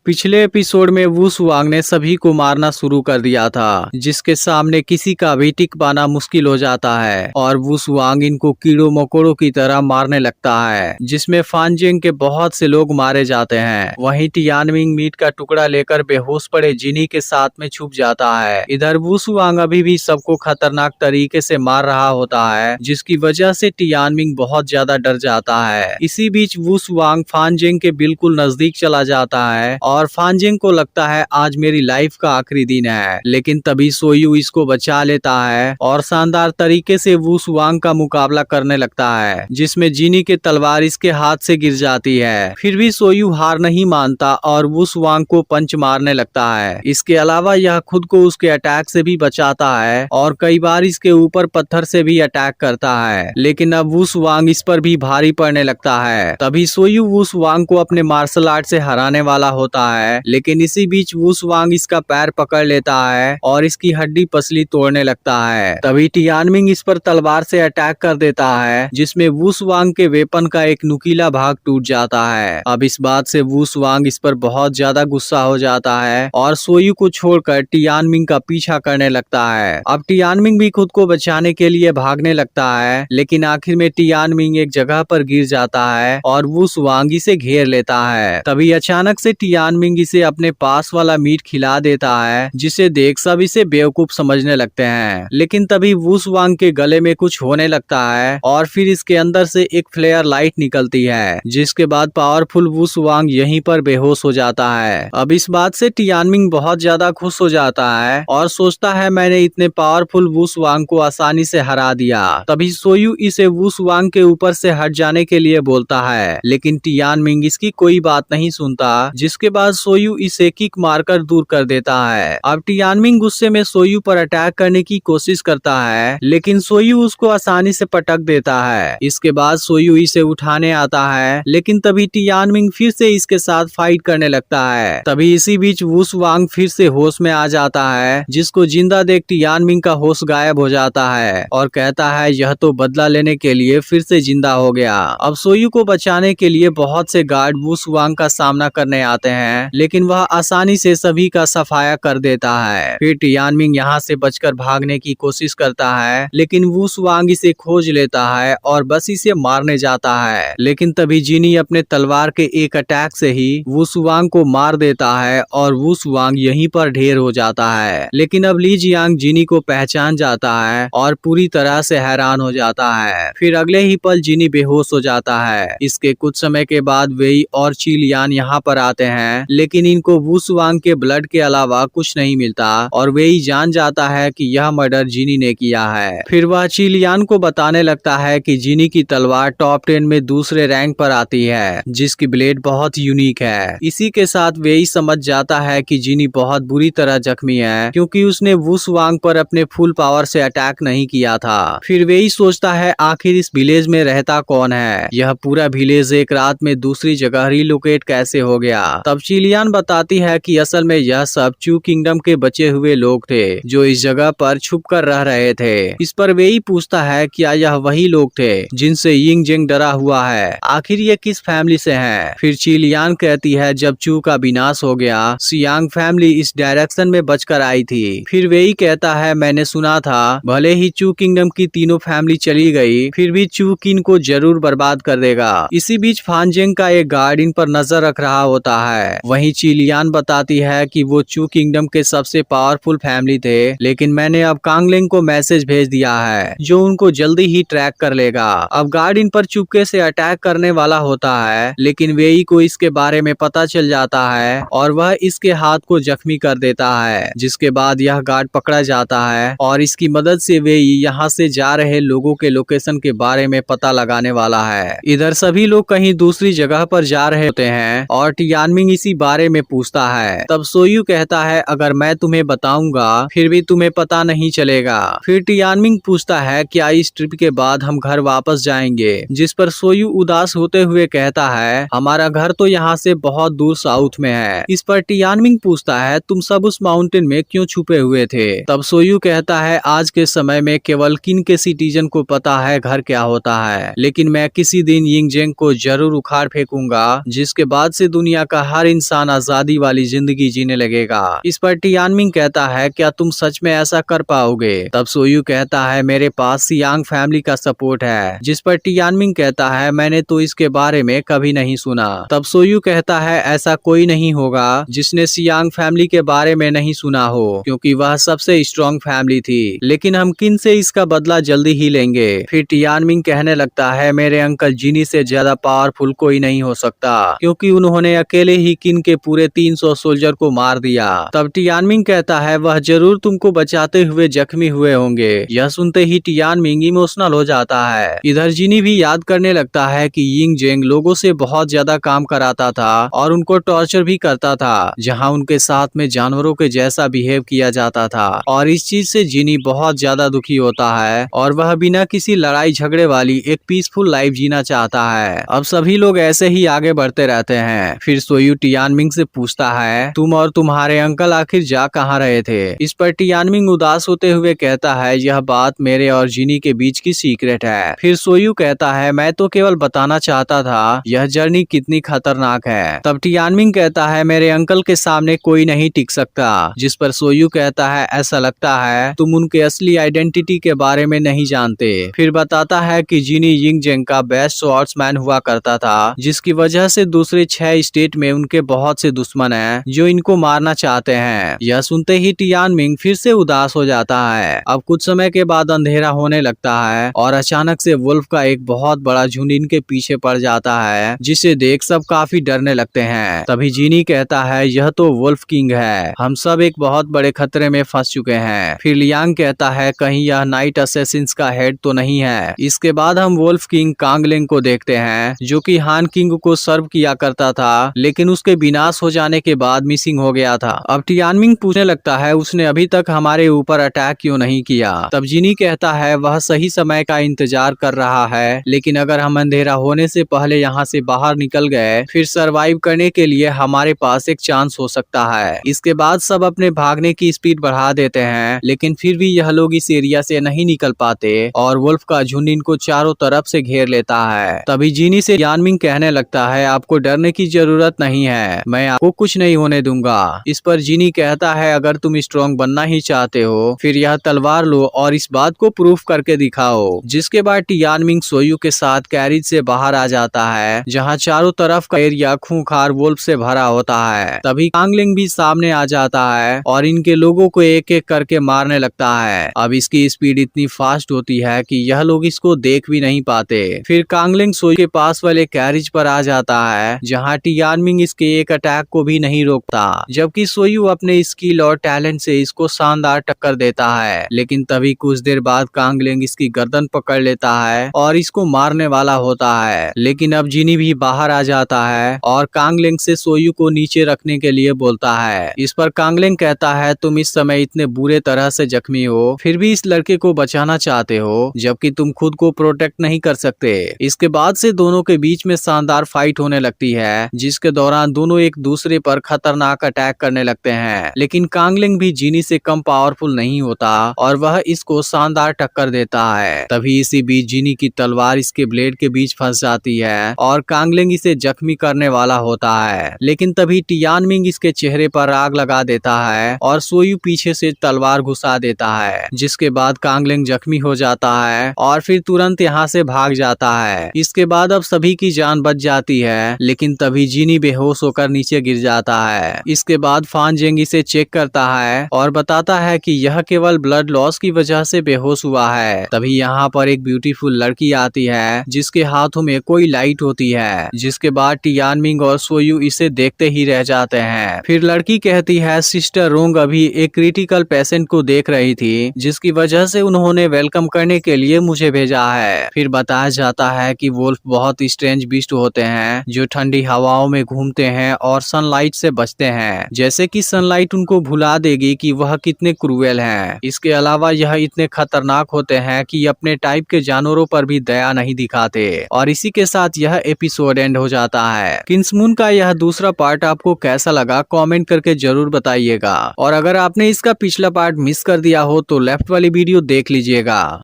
पिछले एपिसोड में वू शुआंग ने सभी को मारना शुरू कर दिया था, जिसके सामने किसी का भी टिक पाना मुश्किल हो जाता है और वू शुआंग इनको कीड़ों मकोड़ों की तरह मारने लगता है, जिसमें फानजेंग के बहुत से लोग मारे जाते हैं। वहीं टियानमिंग मीट का टुकड़ा लेकर बेहोश पड़े जिनी के साथ में छुप जाता है। इधर वू शुआंग अभी भी सबको खतरनाक तरीके से मार रहा होता है, जिसकी वजह से टियानमिंग बहुत ज्यादा डर जाता है। इसी बीच वू शुआंग फानजेंग के बिल्कुल नजदीक चला जाता है और फानजेंग को लगता है आज मेरी लाइफ का आखिरी दिन है, लेकिन तभी सोयू इसको बचा लेता है और शानदार तरीके से वू शुआंग का मुकाबला करने लगता है, जिसमें जिनी के तलवार इसके हाथ से गिर जाती है। फिर भी सोयू हार नहीं मानता और वू शुआंग को पंच मारने लगता है। इसके अलावा यह खुद को उसके अटैक से भी बचाता है और कई बार इसके ऊपर पत्थर से भी अटैक करता है, लेकिन अब वू शुआंग इस पर भी भारी पड़ने लगता है। तभी सोयू वू शुआंग को अपने मार्शल आर्ट से हराने वाला होता है, लेकिन इसी बीच वू शुआंग इसका पैर पकड़ लेता है और इसकी हड्डी पसली तोड़ने लगता है। तभी टियानमिंग इस पर तलवार से अटैक कर देता है, जिसमें वू शुआंग के वेपन का एक नुकीला भाग टूट जाता है। अब इस बात से वू शुआंग इस पर बहुत ज्यादा गुस्सा हो जाता है और सोयू को छोड़कर टियानमिंग का पीछा करने लगता है। अब टियानमिंग भी खुद को बचाने के लिए भागने लगता है, लेकिन आखिर में टियानमिंग एक जगह पर गिर जाता है और वू शुआंग इसे घेर लेता है। तभी अचानक से टियानमिंग इसे अपने पास वाला मीट खिला देता है, जिसे देख सब इसे बेवकूफ समझने लगते हैं। लेकिन तभी वू शुआंग के गले में कुछ होने लगता है और फिर इसके अंदर से एक फ्लेयर लाइट निकलती है, जिसके बाद पावरफुल वू शुआंग यहीं पर बेहोश हो जाता है। अब इस बात से टियानमिंग बहुत ज्यादा खुश हो जाता है और सोचता है मैंने इतने पावरफुल वू शुआंग को आसानी से हरा दिया। तभी सोयू इसे वू शुआंग के ऊपर से हट जाने के लिए बोलता है, लेकिन टियानमिंग इसकी कोई बात नहीं सुनता, जिसके बाद सोयू इसे किक मारकर दूर कर देता है। अब टियानमिंग गुस्से में सोयू पर अटैक करने की कोशिश करता है, लेकिन सोयू उसको आसानी से पटक देता है। इसके बाद सोयू इसे उठाने आता है, लेकिन तभी टियानमिंग फिर से इसके साथ फाइट करने लगता है। तभी इसी बीच वू शुआंग फिर से होश में आ जाता है, जिसको जिंदा देख टियानमिंग का होश गायब हो जाता है और कहता है यह तो बदला लेने के लिए फिर से जिंदा हो गया। अब सोयू को बचाने के लिए बहुत से गार्ड वू शुआंग का सामना करने आते हैं, लेकिन वह आसानी से सभी का सफाया कर देता है। फिर टियानमिंग यहाँ से बचकर भागने की कोशिश करता है, लेकिन वू शुआंग इसे खोज लेता है और बस इसे मारने जाता है। लेकिन तभी जिनी अपने तलवार के एक अटैक से ही वू शुआंग को मार देता है और वू शुआंग यहीं पर ढेर हो जाता है। लेकिन अब ली जियांग जिनी को पहचान जाता है और पूरी तरह से हैरान हो जाता है। फिर अगले ही पल जिनी बेहोश हो जाता है। इसके कुछ समय के बाद वेई और चिलियान यहाँ पर आते हैं, लेकिन इनको वू शुआंग के ब्लड के अलावा कुछ नहीं मिलता और वेई जान जाता है कि यह मर्डर जिनी ने किया है। फिर वह चिलियान को बताने लगता है कि जिनी की तलवार टॉप 10 में दूसरे रैंक पर आती है, जिसकी ब्लेड बहुत यूनिक है। इसी के साथ वेई समझ जाता है कि जिनी बहुत बुरी तरह जख्मी है, क्योंकि उसने वू शुआंग पर अपने फुल पावर से अटैक नहीं किया था। फिर वेई सोचता है आखिर इस विलेज में रहता कौन है, यह पूरा विलेज एक रात में दूसरी जगह रिलोकेट कैसे हो गया। तब चिलियान बताती है कि असल में यह सब चू किंगडम के बचे हुए लोग थे, जो इस जगह पर छुप कर रह रहे थे। इस पर वेई पूछता है क्या यह वही लोग थे जिनसे यिंग जेंग डरा हुआ है, आखिर ये किस फैमिली से हैं? फिर चिलियान कहती है जब चू का विनाश हो गया सियांग फैमिली इस डायरेक्शन में बचकर आई थी। फिर वेई कहता है मैंने सुना था भले ही चू किंगडम की तीनों फैमिली चली गई, फिर भी चू किन को जरूर बर्बाद कर देगा। इसी बीच फानजेंग का एक गार्ड इन पर नजर रख रहा होता है। वहीं चिलियान बताती है कि वो चू किंगडम के सबसे पावरफुल फैमिली थे, लेकिन मैंने अब कांगलेंग को मैसेज भेज दिया है जो उनको जल्दी ही ट्रैक कर लेगा। अब गार्ड इन पर चुपके से अटैक करने वाला होता है, लेकिन वेई को इसके बारे में पता चल जाता है और वह इसके हाथ को जख्मी कर देता है, जिसके बाद यह गार्ड पकड़ा जाता है और इसकी मदद से वेई यहाँ से जा रहे लोगों के लोकेशन के बारे में पता लगाने वाला है। इधर सभी लोग कहीं दूसरी जगह पर जा रहे होते हैं और टियानमिंग इसी बारे में पूछता है। तब सोयू कहता है अगर मैं तुम्हें बताऊंगा फिर भी तुम्हें पता नहीं चलेगा। फिर टियानमिंग पूछता है क्या इस ट्रिप के बाद हम घर वापस जाएंगे, जिस पर सोयू उदास होते हुए कहता है हमारा घर तो यहाँ से बहुत दूर साउथ में है। इस पर टियानमिंग पूछता है तुम सब उस माउंटेन में क्यों छुपे हुए थे। तब सोयू कहता है आज के समय में केवल किन के सिटीजन को पता है घर क्या होता है, लेकिन मैं किसी दिन यिंग जेंग को जरूर उखाड़ फेंकूंगा, जिसके बाद से दुनिया का हर इंसान आजादी वाली जिंदगी जीने लगेगा। इस पर टियानमिंग कहता है क्या तुम सच में ऐसा कर पाओगे? तब सोयू कहता है मेरे पास सियांग फैमिली का सपोर्ट है। जिस पर टियानमिंग कहता है मैंने तो इसके बारे में कभी नहीं सुना। तब सोयू कहता है ऐसा कोई नहीं होगा जिसने सियांग फैमिली के बारे में नहीं सुना हो, क्योंकि वह सबसे स्ट्रॉन्ग फैमिली थी। लेकिन हम किन से इसका बदला जल्दी ही लेंगे। फिर टियानमिंग कहने लगता है मेरे अंकल जिनी से ज्यादा पावरफुल कोई नहीं हो सकता, क्योंकि उन्होंने अकेले ही किन के पूरे 300 सोल्जर को मार दिया। तब टियानमिंग कहता है वह जरूर तुमको बचाते हुए जख्मी हुए होंगे। यह सुनते ही टियानमिंग इमोशनल हो जाता है। इधर जिनी भी याद करने लगता है कि यिंग जेंग लोगों से बहुत ज्यादा काम कराता था और उनको टॉर्चर भी करता था, जहां उनके साथ में जानवरों के जैसा बिहेव किया जाता था। और इस चीज से जिनी बहुत ज्यादा दुखी होता है और वह बिना किसी लड़ाई झगड़े वाली एक पीसफुल लाइफ जीना चाहता है। अब सभी लोग ऐसे ही आगे बढ़ते रहते हैं। फिर सोयू टियानमिंग से पूछता है तुम और तुम्हारे अंकल आखिर जा कहाँ रहे थे? इस पर टियानमिंग उदास होते हुए कहता है यह बात मेरे और जिनी के बीच की सीक्रेट है। फिर सोयू कहता है मैं तो केवल बताना चाहता था यह जर्नी कितनी खतरनाक है। तब टियानमिंग कहता है मेरे अंकल के सामने कोई नहीं टिक सकता। जिस पर सोयू कहता है ऐसा लगता है तुम उनके असली आइडेंटिटी के बारे में नहीं जानते। फिर बताता है कि जिनी यिंग जेंग का बेस्ट स्वॉर्ड्समैन हुआ करता था, जिसकी वजह से दूसरे 6 स्टेट में उनके बहुत से दुश्मन हैं जो इनको मारना चाहते हैं। यह सुनते ही टियानमिंग फिर से उदास हो जाता है। अब कुछ समय के बाद अंधेरा होने लगता है और अचानक से वुल्फ का एक बहुत बड़ा झुंड इनके पीछे पड़ जाता है, जिसे देख सब काफी डरने लगते हैं। तभी जिनी कहता है यह तो वुल्फ किंग है, हम सब एक बहुत बड़े खतरे में फंस चुके हैं। फिर लियांग कहता है कहीं यह नाइट असैसिन्स का हेड तो नहीं है। इसके बाद हम वुल्फ किंग कांगलिंग को देखते हैं, जो कि हान किंग को सर्व किया करता था, लेकिन उसके विनाश हो जाने के बाद मिसिंग हो गया था। अब टियानमिंग पूछने लगता है उसने अभी तक हमारे ऊपर अटैक क्यों नहीं किया। तब जिनी कहता है वह सही समय का इंतजार कर रहा है, लेकिन अगर हम अंधेरा होने से पहले यहाँ से बाहर निकल गए फिर सरवाइव करने के लिए हमारे पास एक चांस हो सकता है। इसके बाद सब अपने भागने की स्पीड बढ़ा देते हैं, लेकिन फिर भी यह लोग इस एरिया से नहीं निकल पाते और वुल्फ का झुंड इनको चारों तरफ से घेर लेता है। तभी जिनी से टियानमिंग कहने लगता है आपको डरने की जरूरत नहीं है, मैं आपको कुछ नहीं होने दूंगा। इस पर जिनी कहता है अगर तुम स्ट्रॉन्ग बनना ही चाहते हो फिर यह तलवार लो और इस बात को प्रूफ करके दिखाओ। जिसके बाद टियानमिंग सोयू के साथ कैरिज से बाहर आ जाता है, जहाँ चारों तरफ का एरिया खूंखार वुल्फ से भरा होता है। तभी कांगलिंग भी सामने आ जाता है और इनके लोगों को एक एक करके मारने लगता है। अब इसकी स्पीड इतनी फास्ट होती है कि यह लोग इसको देख भी नहीं पाते। फिर कांगलिंग सोयू के पास वाले कैरिज पर आ जाता है, जहाँ टियानमिंग इसके एक अटैक को भी नहीं रोकता, जबकि सोयू अपने स्किल और टैलेंट से इसको शानदार टक्कर देता है। लेकिन तभी कुछ देर बाद कांगलिंग इसकी गर्दन पकड़ लेता है और इसको मारने वाला होता है। लेकिन अब जिनी भी बाहर आ जाता है और कांगलिंग से सोयू को नीचे रखने के लिए बोलता है। इस पर कांगलिंग कहता है तुम इस समय इतने बुरे तरह से जख्मी हो फिर भी इस लड़के को बचाना चाहते हो, जबकि तुम खुद को प्रोटेक्ट नहीं कर सकते। इसके बाद से दोनों के बीच में शानदार फाइट होने लगती है, जिसके दौरान दोनों एक दूसरे पर खतरनाक अटैक करने लगते हैं। लेकिन कांगलिंग भी जिनी से कम पावरफुल नहीं होता और वह इसको शानदार टक्कर देता है। तभी इसी बीच जिनी की तलवार इसके ब्लेड के बीच फंस जाती है और कांगलिंग इसे जख्मी करने वाला होता है। लेकिन तभी टियानमिंग इसके चेहरे पर आग लगा देता है और सोयू पीछे से तलवार घुसा देता है, जिसके बाद कांगलिंग जख्मी हो जाता है और फिर तुरंत यहाँ से भाग जाता है। इसके बाद अब सभी की जान बच जाती है, लेकिन तभी जिनी बेहोश होकर नीचे गिर जाता है। इसके बाद फानजेंग इसे चेक करता है और बताता है कि यह केवल ब्लड लॉस की वजह से बेहोश हुआ है। तभी यहाँ पर एक ब्यूटीफुल लड़की आती है, जिसके हाथों में कोई लाइट होती है। जिसके बाद टियानमिंग और सोयू इसे देखते ही रह जाते हैं। फिर लड़की कहती है सिस्टर रोंग अभी एक क्रिटिकल पेशेंट को देख रही थी, जिसकी वजह से उन्होंने वेलकम करने के लिए मुझे भेजा है। फिर बताया जाता है कि वुल्फ बहुत स्ट्रेंज बीस्ट होते हैं जो ठंडी हवाओं में घूमते हैं और सनलाइट से बचते हैं, जैसे कि सनलाइट उनको भुला देगी कि वह कितने क्रूएल हैं। इसके अलावा यह इतने खतरनाक होते हैं कि अपने टाइप के जानवरों पर भी दया नहीं दिखाते। और इसी के साथ यह एपिसोड एंड हो जाता है। किंग्समून का यह दूसरा पार्ट आपको कैसा लगा कमेंट करके जरूर बताइएगा, और अगर आपने इसका पिछला पार्ट मिस कर दिया हो तो लेफ्ट वाली वीडियो देख लीजिएगा।